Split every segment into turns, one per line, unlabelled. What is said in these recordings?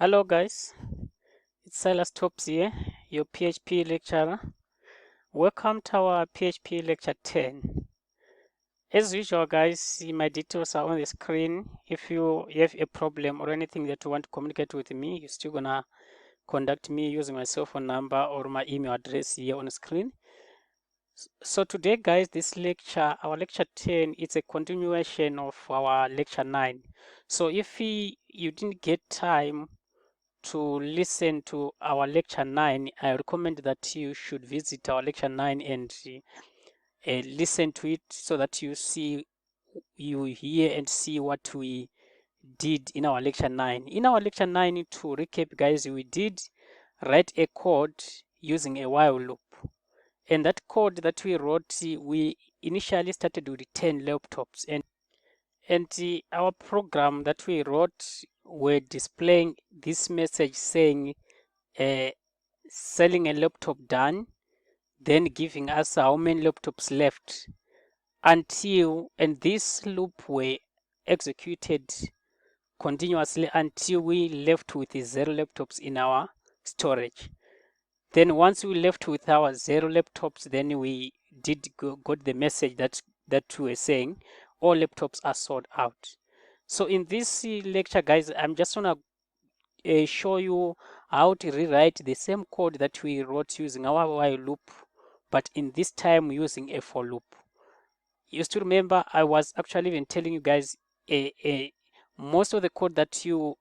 Hello guys, it's Silas Tops here, your PHP lecturer. Welcome to our PHP lecture 10. As usual guys, my details are on the screen. If you have a problem or anything that you want to communicate with me, you're still gonna contact me using my cell phone number or my email address here on the screen. So today guys, this lecture, our lecture 10, it's a continuation of our lecture 9. So if you didn't get time to listen to our lecture 9, I recommend that you should visit our lecture 9 and listen to it so that you hear and see what we did in our lecture 9. In our lecture 9, to recap guys, we did write a code using a while loop. And that code that we wrote, we initially started with 10 laptops, and our program that we wrote were displaying this message saying selling a laptop done, then giving us how many laptops left and this loop were executed continuously until we left with 0 laptops in our storage. Then once we left with our 0 laptops, then we got the message that we were saying all laptops are sold out. So in this lecture guys, I'm just gonna show you how to rewrite the same code that we wrote using our while loop, but in this time using a for loop. You still remember I was actually even telling you guys most of the code that you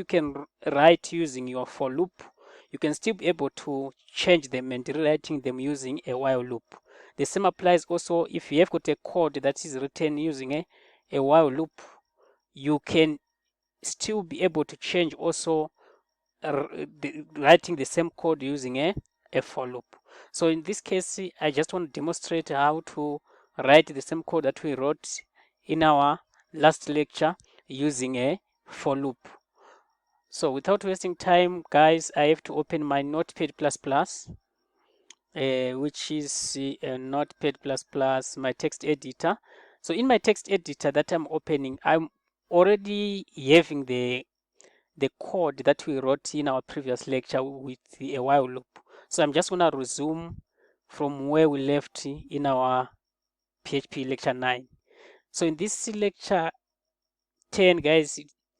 can write using your for loop, you can still be able to change them and rewriting them using a while loop. The same applies also if you have got a code that is written using a while loop, you can still be able to change also writing the same code using a for loop. So in this case, I just want to demonstrate how to write the same code that we wrote in our last lecture using a for loop. So without wasting time, guys, I have to open my Notepad++, which is Notepad++, my text editor. So in my text editor that I'm opening, I'm already having the code that we wrote in our previous lecture with a while loop. So I'm just going to resume from where we left in our PHP lecture 9. So in this lecture 10, guys,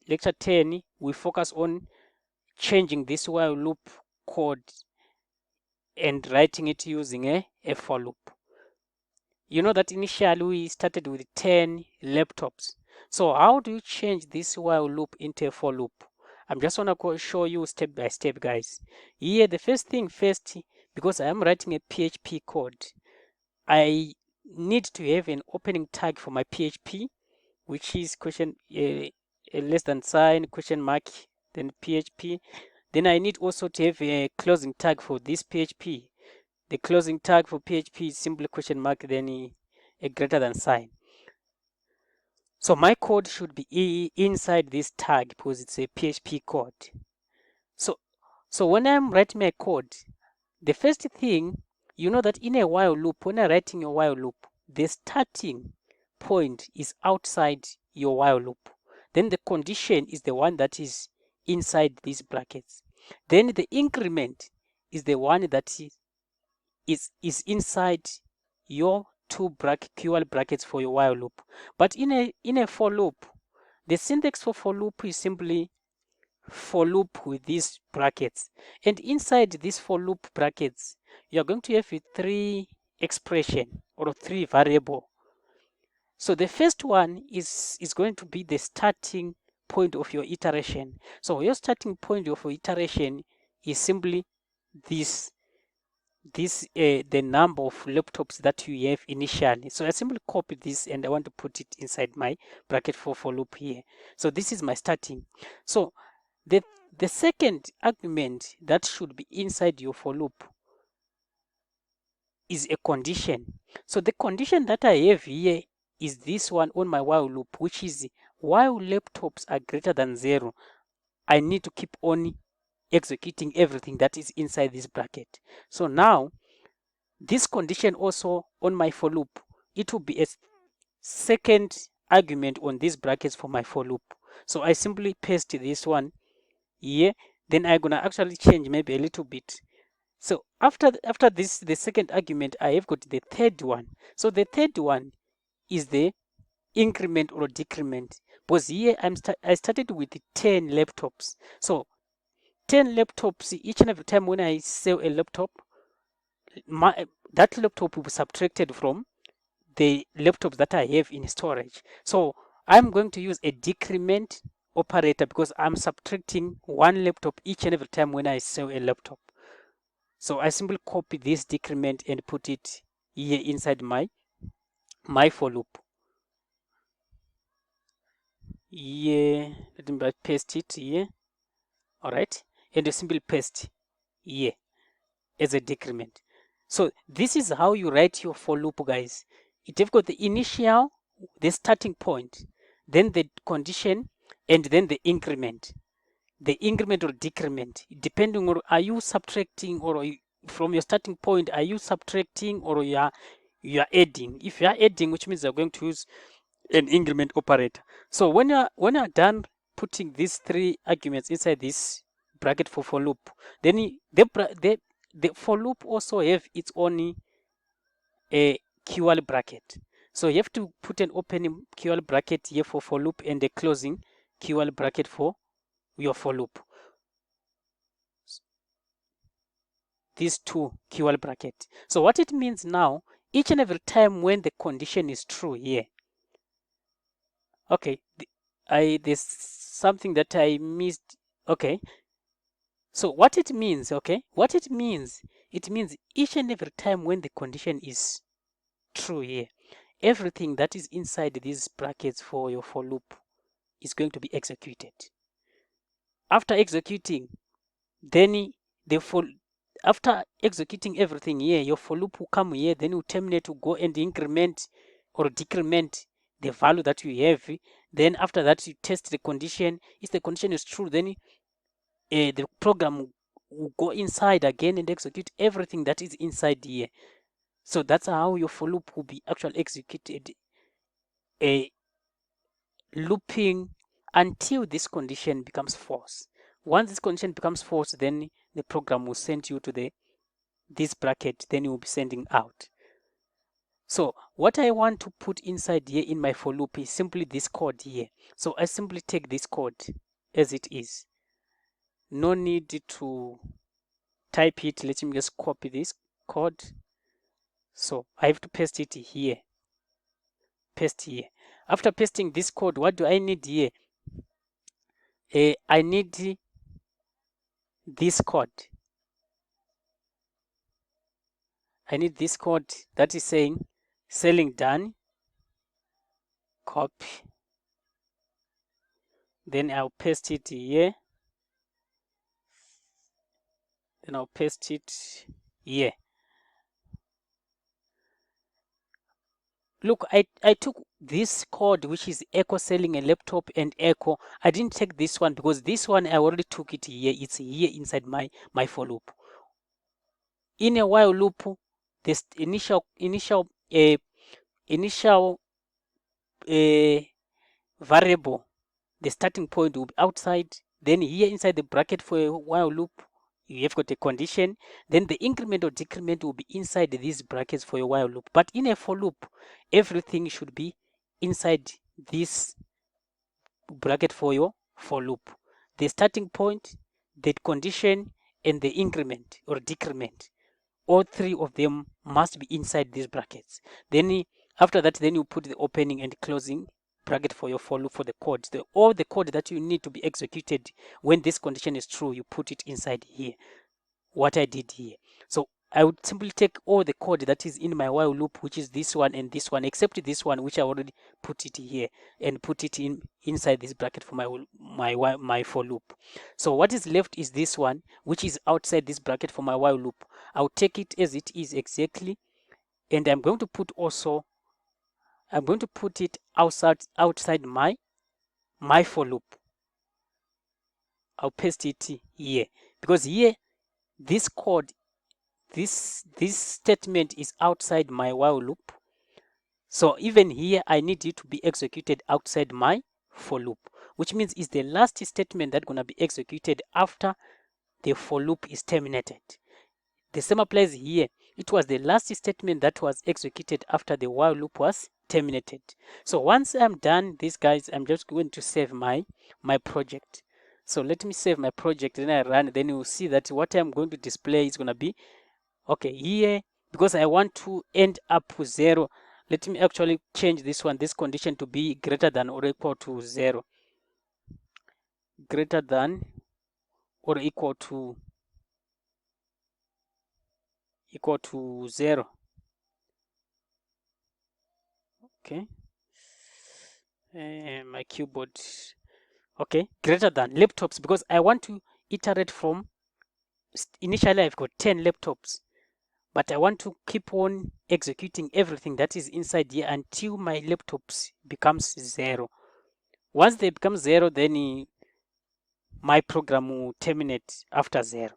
lecture 10, we focus on changing this while loop code and writing it using a for loop. You know that initially we started with 10 laptops. So how do you change this while loop into a for loop? I'm just gonna show you step by step, guys. Here, the first thing first, because I am writing a PHP code, I need to have an opening tag for my PHP, which is question less than sign, question mark, then PHP. Then I need also to have a closing tag for this PHP. The closing tag for PHP is simply question mark, then a greater than sign. So my code should be inside this tag because it's a PHP code. So when I'm writing my code, the first thing, you know that in a while loop, when I'm writing a while loop, the starting point is outside your while loop. Then the condition is the one that is inside these brackets. Then the increment is the one that is inside your two QL brackets for your while loop. But in a for loop, the syntax for loop is simply for loop with these brackets, and inside these for loop brackets you are going to have 3 expression or 3 variable. So the first one is going to be the starting point of your iteration. So your starting point of your iteration is simply this the number of laptops that you have initially. So I simply copy this and I want to put it inside my bracket for loop here. So this is my starting. So the second argument that should be inside your for loop is a condition. So the condition that I have here is this one on my while loop, which is while laptops are greater than 0, I need to keep on executing everything that is inside this bracket. So now this condition also on my for loop, it will be a second argument on these brackets for my for loop. So I simply paste this one here, then I'm gonna actually change maybe a little bit. So after this, the second argument, I have got the third one. So the third one is the increment or decrement, because here I started with 10 laptops. So 10 laptops, each and every time when I sell a laptop, that laptop will be subtracted from the laptops that I have in storage. So I'm going to use a decrement operator because I'm subtracting one laptop each and every time when I sell a laptop. So I simply copy this decrement and put it here inside my for loop. Here, let me paste it here. All right, and you simply paste here as a decrement. So this is how you write your for loop, guys. You've got the initial, the starting point, then the condition, and then the increment. The increment or decrement, depending on, are you subtracting, or from your starting point, are you subtracting, or you are adding? If you are adding, which means you're going to use an increment operator. So when you're done putting these three arguments inside this bracket for loop, then the for loop also have its own a QL bracket. So you have to put an opening QL bracket here for loop and a closing QL bracket for your for loop. These two QL bracket. So what it means now, each and every time when the condition is true here. Okay, there's something that I missed. Okay, so what it means, it means each and every time when the condition is true here, everything that is inside these brackets for your for loop is going to be executed. After executing, then after executing everything here, your for loop will come here, then you terminate to go and increment or decrement the value that you have. Then after that, you test the condition. If the condition is true, then the program will go inside again and execute everything that is inside here. So that's how your for loop will be actually executed, looping until this condition becomes false. Once this condition becomes false, then the program will send you to this bracket, then you will be sending out. So what I want to put inside here in my for loop is simply this code here. So I simply take this code as it is. No need to type it. Let me just copy this code. So I have to paste it here. Paste here. After pasting this code, what do I need here? I need this code. I need this code that is saying selling done. Copy. Then I'll paste it here. Then I'll paste it here. Look, I took this code, which is echo selling a laptop and echo. I didn't take this one because this one I already took it here. It's here inside my for loop. In a while loop, this initial variable, the starting point will be outside. Then here inside the bracket for a while loop, you have got a condition. Then the increment or decrement will be inside these brackets for a while loop. But in a for loop, everything should be inside this bracket for your for loop. The starting point, the condition, and the increment or decrement, all three of them must be inside these brackets. Then after that, then you put the opening and closing bracket for your for loop for the code. All the code that you need to be executed when this condition is true, you put it inside here. What I did here. So I would simply take all the code that is in my while loop, which is this one and this one, except this one, which I already put it here, and put it inside this bracket for my for loop. So what is left is this one, which is outside this bracket for my while loop. I'll take it as it is exactly, and I'm going to put it outside my for loop. I'll paste it here because here this code, this statement is outside my while loop. So even here I need it to be executed outside my for loop. which means it's the last statement that's going to be executed after the for loop is terminated. The same applies here. It was the last statement that was executed after the while loop was terminated. So once I'm done this, guys, I'm just going to save my project. So let me save my project, then I run, then you'll see that what I'm going to display is going to be, okay, here, because I want to end up with 0, let me actually change this one, this condition, to be greater than or equal to 0. Greater than or equal to 0. Okay. My keyboard. Okay, greater than laptops, because I want to iterate from, initially I've got 10 laptops, but I want to keep on executing everything that is inside here until my laptops becomes 0. Once they become 0, then my program will terminate after 0.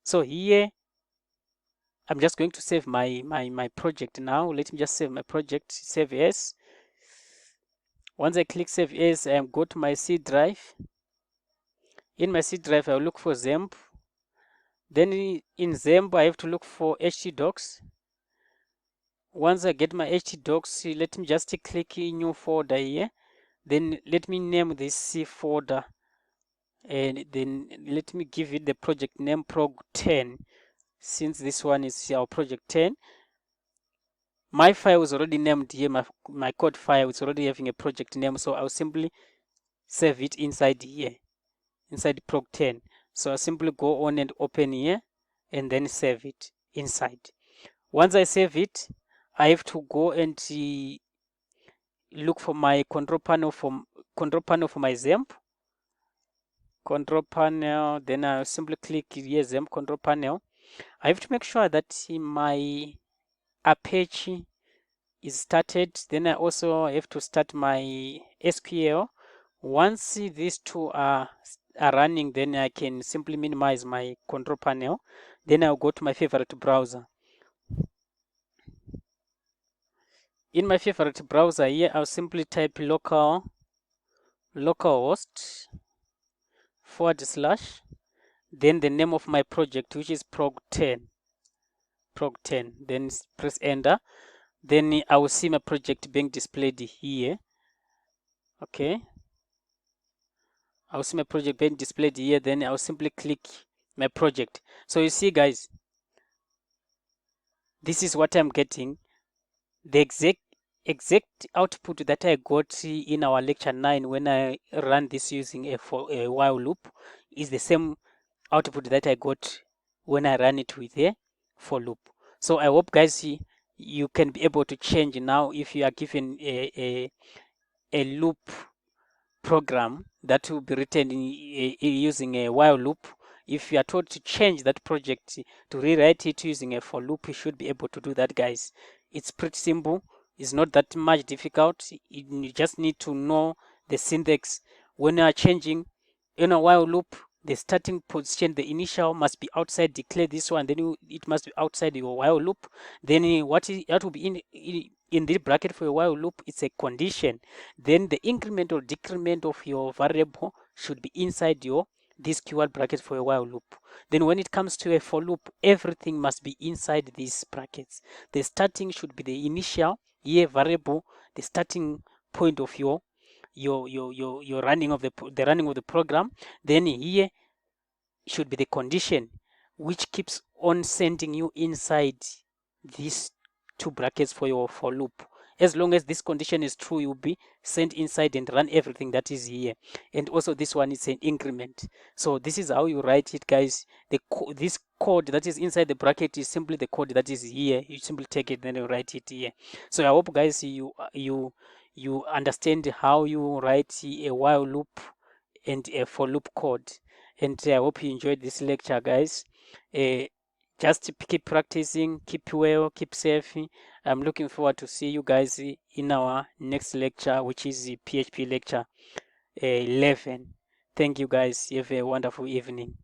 So here I'm just going to save my project now. Let me just save my project, save as. Once I click save as, I go to my C drive. In my C drive, I'll look for XAMPP. Then in XAMPP, I have to look for htdocs. Once I get my htdocs, let me just click new folder here. Then let me name this C folder, and then let me give it the project name prog10. Since this one is our project 10, my file is already named here. My code file is already having a project name, so I'll simply save it inside here, inside prog10. So I'll simply go on and open here and then save it inside. Once I save it, I have to go and look for my control panel for my XAMPP. Control panel, then I'll simply click here, XAMPP control panel. I have to make sure that my Apache is started. Then I also have to start my SQL. Once these two are running, then I can simply minimize my control panel. Then I'll go to my favorite browser. In my favorite browser here, I'll simply type localhost / then the name of my project, which is prog10. Then press enter. Then I will see my project being displayed here. Okay, I'll see my project being displayed here. Then I'll simply click my project. So you see, guys, this is what I'm getting. The exact output that I got in our lecture 9 when I ran this using a while loop is the same output that I got when I ran it with a for loop. So I hope, guys, you can be able to change now if you are given a loop program that will be written using a while loop. If you are told to change that project to rewrite it using a for loop, you should be able to do that, guys. It's pretty simple. It's not that much difficult. You just need to know the syntax. When you are changing in a while loop, the starting position, the initial must be outside, declare this one, then it must be outside your while loop. Then that will be in this bracket for a while loop, it's a condition. Then the increment or decrement of your variable should be inside this keyword bracket for a while loop. Then when it comes to a for loop, everything must be inside these brackets. The starting should be the initial here variable, the starting point of your running of the program. Then here should be the condition, which keeps on sending you inside these two brackets for your for loop. As long as this condition is true, you'll be sent inside and run everything that is here. And also this one is an increment. So this is how you write it, guys. This code that is inside the bracket is simply the code that is here. You simply take it, then you write it here. So I hope, guys, you understand how you write a while loop and a for loop code. And I hope you enjoyed this lecture, guys. Just keep practicing, keep well, keep safe. I'm looking forward to see you guys in our next lecture, which is the PHP lecture 11. Thank you, guys. Have a wonderful evening.